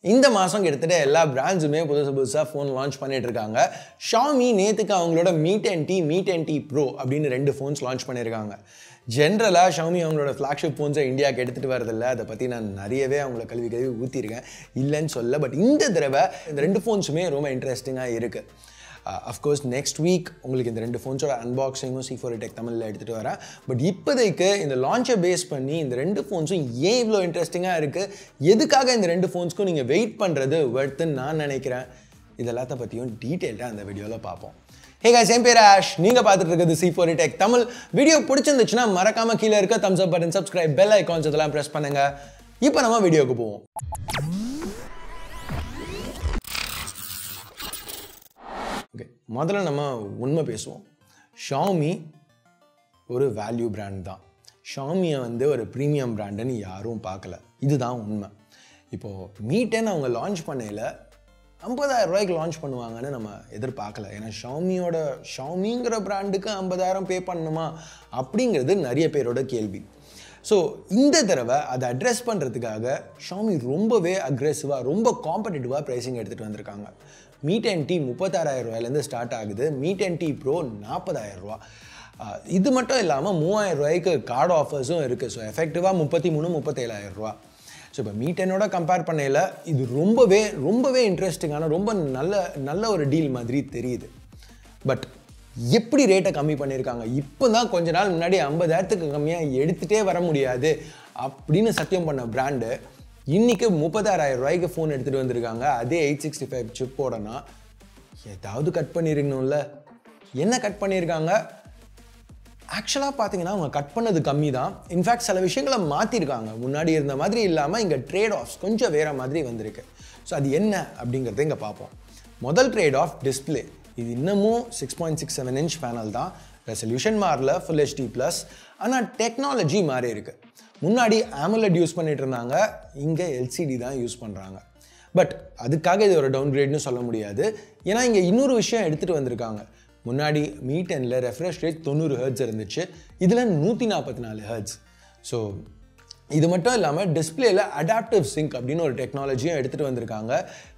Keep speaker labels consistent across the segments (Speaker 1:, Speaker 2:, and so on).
Speaker 1: இந்த மாசம் கிட்டத்தட்ட எல்லா பிராண்ட்ஸுமே புதுசா ஃபோன் லான்ச் பண்ணிட்டு இருக்காங்க. Xiaomi நேத்துக்கு அவங்களோட Mi 10T, Mi 10T Pro அப்படின்னு ரெண்டு ஃபோன்ஸ் லான்ச் பண்ணியிருக்காங்க. ஜென்ரலா Xiaomi அவங்களோட ஃப்ளாக்ஷிப் ஃபோன்ஸை இந்தியாவுக்கு எடுத்துட்டு வரதில்லை. அதை பற்றி நான் நிறையவே அவங்கள கல்வி ஊற்றிருக்கேன், இல்லைன்னு சொல்ல. பட் இந்த தடவை இந்த ரெண்டு ஃபோன்ஸுமே ரொம்ப இன்ட்ரெஸ்டிங்காக இருக்குது. அஃப்கோர்ஸ் நெக்ஸ்ட் வீக் உங்களுக்கு இந்த ரெண்டு ஃபோன்ஸோட அன்பாக்சிங்கும் C4 Tech தமிழில் எடுத்துகிட்டு வரேன். பட் இப்போதைக்கு இந்த லான்ச்சை பேஸ் பண்ணி இந்த ரெண்டு ஃபோன்ஸும் ஏன் இவ்வளோ இன்ட்ரெஸ்டிங்காக இருக்குது, எதுக்காக இந்த ரெண்டு ஃபோன்ஸ்க்கும் நீங்கள் வெயிட் பண்ணுறது வர்த்துன்னு நான் நினைக்கிறேன், இதெல்லாத்த பற்றியும் டீட்டெயில்டாக அந்த வீடியோவில் பார்ப்போம். ஹே guys, என் பேர் ஆஷ், நீங்கள் பார்த்துட்டு இருக்கிறது C4 Tech தமிழ். வீடியோ பிடிச்சிருந்துச்சுன்னா மறக்காமல் கீழே இருக்க தம்ஸ் அப் பட்டன், சப்ஸ்கிரைப், பெல் ஐகான்ஸ் இதெல்லாம் ப்ரெஸ் பண்ணுங்கள். இப்போ நம்ம வீடியோவுக்கு போவோம். ஓகே, முதல்ல நம்ம உண்மை பேசுவோம். Xiaomi ஒரு வேல்யூ பிராண்ட் தான். Xiaomiயை வந்து ஒரு ப்ரீமியம் பிராண்டுன்னு யாரும் பார்க்கல, இதுதான் உண்மை. இப்போது Mi 10 அவங்க லான்ச் பண்ணையில் 50,000 ரூபாய்க்கு லான்ச் பண்ணுவாங்கன்னு நம்ம எதிர்பார்க்கல. ஏன்னா ஷாமிங்கிற பிராண்டுக்கு 50,000 பே பண்ணணுமா அப்படிங்கிறது நிறைய பேரோட கேள்வி. ஸோ இந்த தடவை அதை அட்ரெஸ் பண்ணுறதுக்காக Xiaomi ரொம்பவே அக்ரெசிவாக, ரொம்ப காம்படிட்டிவாக ப்ரைஸிங் எடுத்துகிட்டு வந்திருக்காங்க. Mi 10T 36,000 ரூபாயிலேருந்து ஸ்டார்ட் ஆகுது. Mi 10T Pro 40,000 ரூபா. இது மட்டும் இல்லாமல் 3,000 ரூபாய்க்கு கார்டு ஆஃபர்ஸும் இருக்குது. ஸோ எஃபெக்டிவாக 33,000-37,000 ரூபா. ஸோ இப்போ Mi 10ஓட கம்பேர் பண்ணையில் இது ரொம்பவே இன்ட்ரெஸ்டிங்கான, ரொம்ப நல்ல ஒரு டீல் மாதிரி தெரியுது. பட் எப்படி ரேட்டை கம்மி பண்ணியிருக்காங்க? இப்போ தான் கொஞ்ச நாள் முன்னாடி 50,000க்கு கம்மியாக எடுத்துகிட்டே வர முடியாது அப்படின்னு சத்தியம் பண்ண பிராண்டு இன்றைக்கி 36,000 ரூபாய்க்கு ஃபோன் எடுத்துகிட்டு வந்திருக்காங்க. அதே 865 சிப்போடனா ஏதாவது கட் பண்ணியிருக்கணும்ல. என்ன கட் பண்ணியிருக்காங்க? ஆக்சுவலாக பார்த்தீங்கன்னா அவங்க கட் பண்ணது கம்மி தான். இன்ஃபேக்ட் சில விஷயங்களை மாற்றிருக்காங்க. முன்னாடி இருந்த மாதிரி இல்லாமல் இங்கே ட்ரேட் ஆஃப்ஸ் கொஞ்சம் வேறு மாதிரி வந்திருக்கு. ஸோ அது என்ன அப்படிங்கிறத இங்கே பார்ப்போம். முதல் ட்ரேட் ஆஃப் டிஸ்பிளே. இது இன்னமும் 6.67 இன்ச் பேனல் தான். ரெசல்யூஷன் மாறல, ஃபுல் HD+. ஆனால் டெக்னாலஜி மாறி இருக்குது. முன்னாடி AMOLED யூஸ் பண்ணிட்டு இருந்தாங்க, இங்கே LCD தான் யூஸ் பண்ணுறாங்க. பட் அதுக்காக இது ஒரு டவுன் கிரேட்னு சொல்ல முடியாது. ஏன்னா இங்கே இன்னொரு விஷயம் எடுத்துகிட்டு வந்திருக்காங்க. முன்னாடி Mi 10ல் ரெஃப்ரெஷ் ரேட் 90 Hz இருந்துச்சு, இதில் 144 Hz. ஸோ இது மட்டும் இல்லாமல் டிஸ்பிளேல அடாப்டிவ் சிங்க் அப்படின்னு ஒரு டெக்னாலஜியும் எடுத்துகிட்டு வந்திருக்காங்க.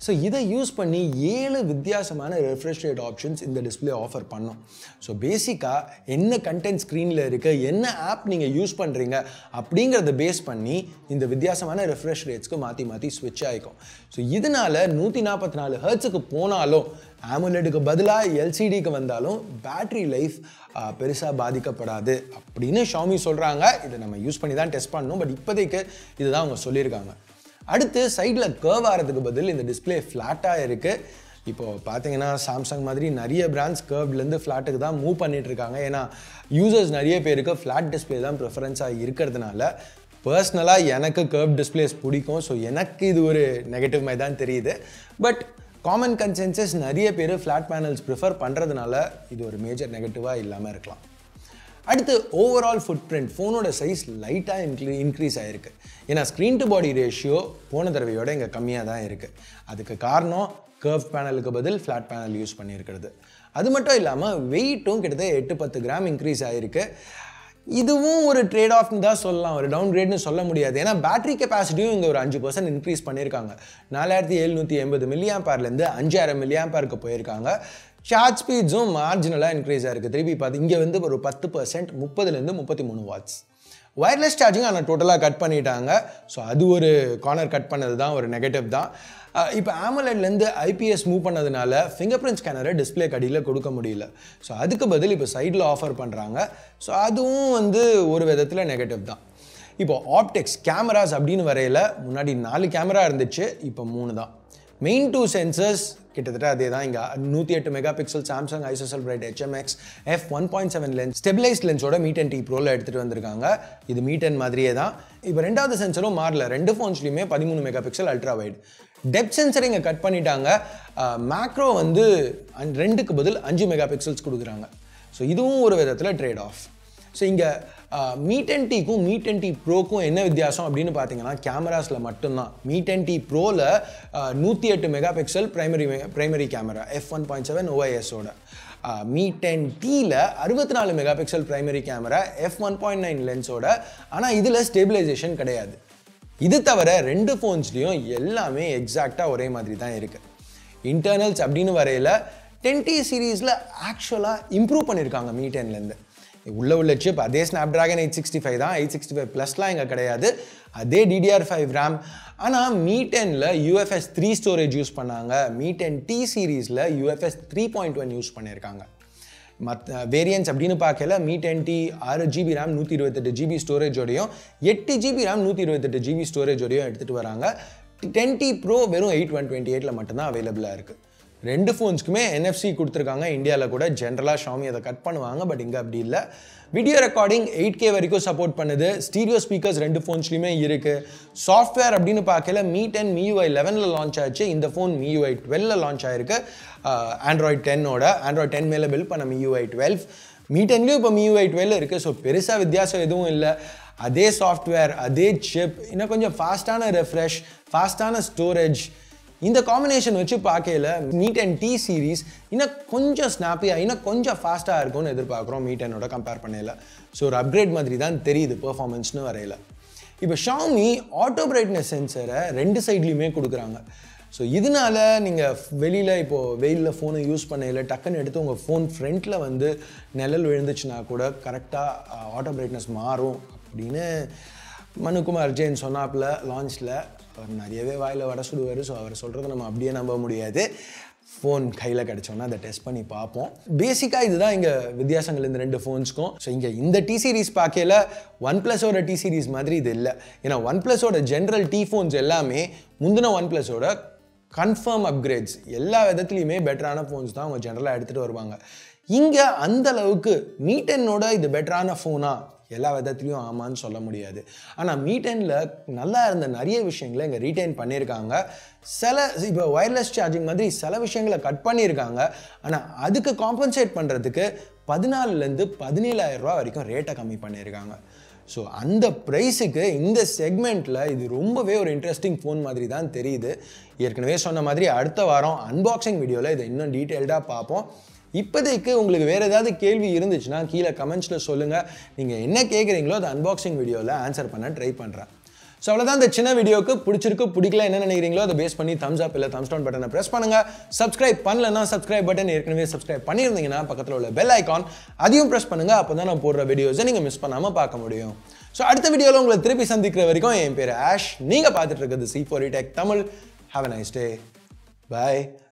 Speaker 1: ஸோ இதை யூஸ் பண்ணி 7 வித்தியாசமான ரெஃப்ரெஷ் ரேட் ஆப்ஷன்ஸ் இந்த டிஸ்பிளே ஆஃபர் பண்ணும். ஸோ பேசிக்காக என்ன கண்டென்ட் ஸ்க்ரீனில் இருக்குது, என்ன ஆப் நீங்கள் யூஸ் பண்ணுறீங்க அப்படிங்கிறத பேஸ் பண்ணி இந்த வித்தியாசமான ரெஃப்ரெஷ் ரேட்ஸ்க்கு மாற்றி ஸ்விட்ச் ஆகிக்கும். ஸோ இதனால் 144 Hzக்கு போனாலும், AMOLEDக்கு பதிலாக LCDக்கு வந்தாலும் பேட்ரி லைஃப் பெருசாக பாதிக்கப்படாது அப்படின்னு Xiaomi சொல்கிறாங்க. இதை நம்ம யூஸ் பண்ணி தான் டெஸ்ட் பண்ணணும். பட் இப்போதைக்கு இதுதான் அவங்க சொல்லியிருக்காங்க. அடுத்து சைடில் கர்வ் ஆகிறதுக்கு பதில் இந்த டிஸ்பிளே ஃப்ளாட்டாக இருக்குது. இப்போது பார்த்தீங்கன்னா சாம்சங் மாதிரி நிறைய பிராண்ட்ஸ் கர்வ்லேருந்து ஃப்ளாட்டுக்கு தான் மூவ் பண்ணிகிட்ருக்காங்க. ஏன்னா யூசர்ஸ் நிறைய பேருக்கு ஃப்ளாட் டிஸ்பிளே தான் ப்ரிஃபரன்ஸாக இருக்கிறதுனால பர்சனலாக எனக்கு கர்வ் டிஸ்பிளேஸ் பிடிக்கும். ஸோ எனக்கு இது ஒரு நெகட்டிவ் மாதிரி தான் தெரியுது. பட் காமன் கன்சென்சஸ் நிறைய பேர் ஃப்ளாட் பேனல்ஸ் ப்ரிஃபர் பண்ணுறதுனால இது ஒரு மேஜர் நெகட்டிவாக இல்லாமல் இருக்கலாம். அடுத்து ஓவரால் ஃபுட் பிரிண்ட். ஃபோனோட சைஸ் லைட்டாக இன்க்ரீஸ் ஆகிருக்கு. ஏன்னா ஸ்க்ரீன் டு பாடி ரேஷியோ போன தடவையோட இங்கே கம்மியாக தான் இருக்குது. அதுக்கு காரணம் கர்வ் பேனலுக்கு பதில் ஃப்ளாட் பேனல் யூஸ் பண்ணியிருக்கிறது. அது மட்டும் இல்லாமல் வெயிட்டும் கிட்டத்தட்ட 8-10 கிராம் இன்க்ரீஸ் ஆகிருக்கு. இதுவும் ஒரு ட்ரேட் ஆஃப்னு தான் சொல்லலாம், ஒரு டவுன் கிரேட்னு சொல்ல முடியாது. ஏன்னா பேட்டரி கெப்பாசிட்டியும் இங்கே ஒரு 5% இன்க்ரீஸ் பண்ணியிருக்காங்க. 4780 mAh-லேருந்து 5000 mAh போயிருக்காங்க. சார்ஜ் ஸ்பீட்ஸும் மார்ஜினலாக இன்க்ரீஸ் ஆகிருக்கு. திருப்பி பார்த்து இங்கே வந்து ஒரு 10%, 30லேருந்து 33 வாட்ஸ். வயர்லெஸ் சார்ஜிங் ஆனால் டோட்டலாக கட் பண்ணிட்டாங்க. ஸோ அது ஒரு கார்னர் கட் பண்ணது தான், ஒரு நெகட்டிவ் தான். இப்போ AMOLEDலேருந்து IPS மூவ் பண்ணதுனால ஃபிங்கர் பிரிண்ட் ஸ்கேனரை டிஸ்பிளே கடியில் கொடுக்க முடியல. ஸோ அதுக்கு பதில் இப்போ சைடில் ஆஃபர் பண்ணுறாங்க. ஸோ அதுவும் வந்து ஒரு விதத்தில் நெகட்டிவ் தான். இப்போ ஆப்டிக்ஸ் கேமராஸ் அப்படின்னு வரையில் முன்னாடி 4 கேமரா இருந்துச்சு, இப்போ 3 தான். மெயின் 2 சென்சர்ஸ் கிட்டத்தட்ட அதே தான். இங்கே 108 megapixel Samsung ISOCELL bright HMX f1.7 lens stabilised லென்ஸோட Mi 10T Proல எடுத்துகிட்டு வந்திருக்காங்க. இது Mi 10 மாதிரியே தான். இப்போ ரெண்டாவது சென்சரும் மாறல. ரெண்டு ஃபோன்ஸ்லையுமே 13 megapixel ultra wide. Depth sensor இங்கே கட் பண்ணிட்டாங்க. மேக்ரோ வந்து 2க்கு பதில் 5 மெகாபிக்சல்ஸ் கொடுக்குறாங்க. ஸோ இதுவும் ஒரு விதத்தில் ட்ரேட் ஆஃப். ஸோ இங்கே Mi 10Tக்கும் Mi 10T Proக்கும் என்ன வித்தியாசம் அப்படின்னு பார்த்தீங்கன்னா கேமராஸில் மட்டும்தான். Mi 10T Proல 108 megapixel primary camera f1.7 OISோட. Mi 10Tல 64 megapixel primary camera f1.9 லென்ஸோட. ஆனால் இதில் ஸ்டேபிளைசேஷன் கிடையாது. இது தவிர ரெண்டு ஃபோன்ஸ்லேயும் எல்லாமே எக்ஸாக்டாக ஒரே மாதிரி தான் இருக்குது. இன்டர்னல்ஸ் அப்படின்னு வரையில் 10T சீரீஸில் ஆக்சுவலாக இம்ப்ரூவ் பண்ணியிருக்காங்க Mi 10லேருந்து. உள்ள சிப் அதே ஸ்னாப்ட்ராகன் 865 தான், 865 ப்ளஸ்லாம் இங்கே கிடையாது, அதே DDR5 RAM. ஆனால் Mi 10ல் UFS 3 ஸ்டோரேஜ் யூஸ் பண்ணாங்க, Mi 10T சீரீஸில் UFS 3.1 யூஸ் பண்ணியிருக்காங்க. மற்ற வேரியன்ஸ் அப்படின்னு பார்க்கல Mi 10T 6GB RAM 128GB ஸ்டோரேஜோடையும் 8GB RAM 128GB ஸ்டோரேஜோடையும் எடுத்துகிட்டு வராங்க. 10T Pro வெறும் 8128ல் மட்டும்தான் அவைலபிளாக இருக்குது. ரெண்டு ஃபோன்ஸ்க்குமே NFC கொடுத்துருக்காங்க. இந்தியாவில் கூட ஜென்ரலாக Xiaomi அதை கட் பண்ணுவாங்க, பட் இங்கே அப்படி இல்லை. வீடியோ ரெக்கார்டிங் 8K வரைக்கும் சப்போர்ட் பண்ணுது. ஸ்டீரியோ ஸ்பீக்கர்ஸ் ரெண்டு ஃபோன்ஸ்லையுமே இருக்குது. சாஃப்ட்வேர் அப்படின்னு பார்க்கல Mi 10 MIUI 11ல் லான்ச் ஆச்சு, இந்த ஃபோன் MIUI 12ல் லான்ச் ஆயிருக்கு. Android 10ஓட Android 10 மேலே பில்ட் பண்ண MIUI 12. Mi 10லையும் இப்போ MIUI 12 இருக்குது. ஸோ பெருசாக வித்தியாசம் எதுவும் இல்லை. அதே சாஃப்ட்வேர், அதே சிப், இன்னும் கொஞ்சம் ஃபாஸ்ட்டான ரெஃப்ரெஷ், ஃபாஸ்ட்டான ஸ்டோரேஜ், இந்த காம்பினேஷன் வச்சு பார்க்கல Mi 10T சீரீஸ் இன்னும் கொஞ்சம் ஸ்னாப்பியாக, இன்னும் கொஞ்சம் ஃபாஸ்ட்டாக இருக்கும்னு எதிர்பார்க்குறோம் Mi 10ஓட கம்பேர் பண்ணல. ஸோ ஒரு அப்கிரேட் மாதிரி தான் தெரியுது பெர்ஃபார்மன்ஸ்னு வரையில. இப்போ Xiaomi ஆட்டோ பிரைட்னஸ் சென்சரை ரெண்டு சைட்லேயுமே கொடுக்குறாங்க. ஸோ இதனால நீங்கள் வெளியில் இப்போது வெயிலில் ஃபோனை யூஸ் பண்ணல டக்குன்னு எடுத்து உங்கள் ஃபோன் ஃப்ரண்ட்டில் வந்து நிழல் விழுந்துச்சுன்னா கூட கரெக்டாக ஆட்டோ பிரைட்னஸ் மாறும் அப்படின்னு மனுகுமார் ஜெயின் சொன்னாப்பில் லான்ச்சில். அவர் நிறையவே வாயில் வடை சுடுவார். ஸோ அவர் சொல்கிறத நம்ம அப்படியே நம்ப முடியாது. ஃபோன் கையில் கிடச்சோன்னா அதை டெஸ்ட் பண்ணி பார்ப்போம். பேசிக்காக இதுதான் இங்கே வித்தியாசங்கள் இந்த ரெண்டு ஃபோன்ஸ்க்கும். ஸோ இங்கே இந்த T சீரீஸ் பார்க்கல OnePlusஓட T சீரீஸ் மாதிரி இது இல்லை. ஏன்னா OnePlusஓட ஜென்ரல் T ஃபோன்ஸ் எல்லாமே முந்தின OnePlusஓட கன்ஃபார்ம் அப்கிரேட்ஸ், எல்லா விதத்துலையுமே பெட்டரான ஃபோன்ஸ் தான் அவங்க ஜென்ரலாக எடுத்துகிட்டு வருவாங்க. இங்கே அந்த அளவுக்கு Mi 10ஓட இது பெட்டரான ஃபோனா எல்லா விதத்துலையும் ஆமான்னு சொல்ல முடியாது. ஆனால் Mi 10ல் நல்லா இருந்த நிறைய விஷயங்களை இங்கே ரீட்டைன் பண்ணியிருக்காங்க. இப்போ ஒயர்லெஸ் சார்ஜிங் மாதிரி சில விஷயங்களை கட் பண்ணியிருக்காங்க. ஆனால் அதுக்கு காம்பன்சேட் பண்ணுறதுக்கு 14,000 17,000 ரூபா வரைக்கும் ரேட்டை கம்மி பண்ணியிருக்காங்க. ஸோ அந்த ப்ரைஸுக்கு இந்த செக்மெண்ட்டில் இது ரொம்பவே ஒரு இன்ட்ரெஸ்டிங் ஃபோன் மாதிரி தான் தெரியுது. ஏற்கனவே சொன்ன மாதிரி அடுத்த வாரம் அன்பாக்சிங் வீடியோவில் இதை இன்னும் டீட்டெயில்டாக பார்ப்போம். இப்போதைக்கு உங்களுக்கு வேறு ஏதாவது கேள்வி இருந்துச்சுன்னா கீழே கமெண்ட்ஸில் சொல்லுங்கள். நீங்கள் என்ன கேட்குறீங்களோ அதை அன்பாக்சிங் வீடியோவில் ஆன்சர் பண்ண ட்ரை பண்ணுறேன். ஸோ அவ்வளோதான் இந்த சின்ன வீடியோக்கு. பிடிச்சிருக்கு பிடிக்கல என்ன நினைக்கிறீங்களோ அதை பேஸ் பண்ணி தம்ஸ் அப் இல்லை தம்ஸ் டவுன் பட்டனை ப்ரெஸ் பண்ணுங்கள். சப்ஸ்கிரைப் பண்ணலன்னா சப்ஸ்கிரைப் பட்டன் ஏற்கனவே சப்ஸ்கிரைப் பண்ணியிருந்தீங்கன்னா பக்கத்தில் உள்ள பெல் ஐக்கான் அதையும் ப்ரெஸ் பண்ணுங்கள். அப்போ தான் நான் போடுற வீடியோஸை நீங்கள் மிஸ் பண்ணாமல் பார்க்க முடியும். ஸோ அடுத்த வீடியோவில் உங்களை திருப்பி சந்திக்கிற வரைக்கும் என் பேர் ஆஷ். நீங்கள் பார்த்துட்டு இருக்கிறது C4E Tech Tamil. Have a nice day. Bye.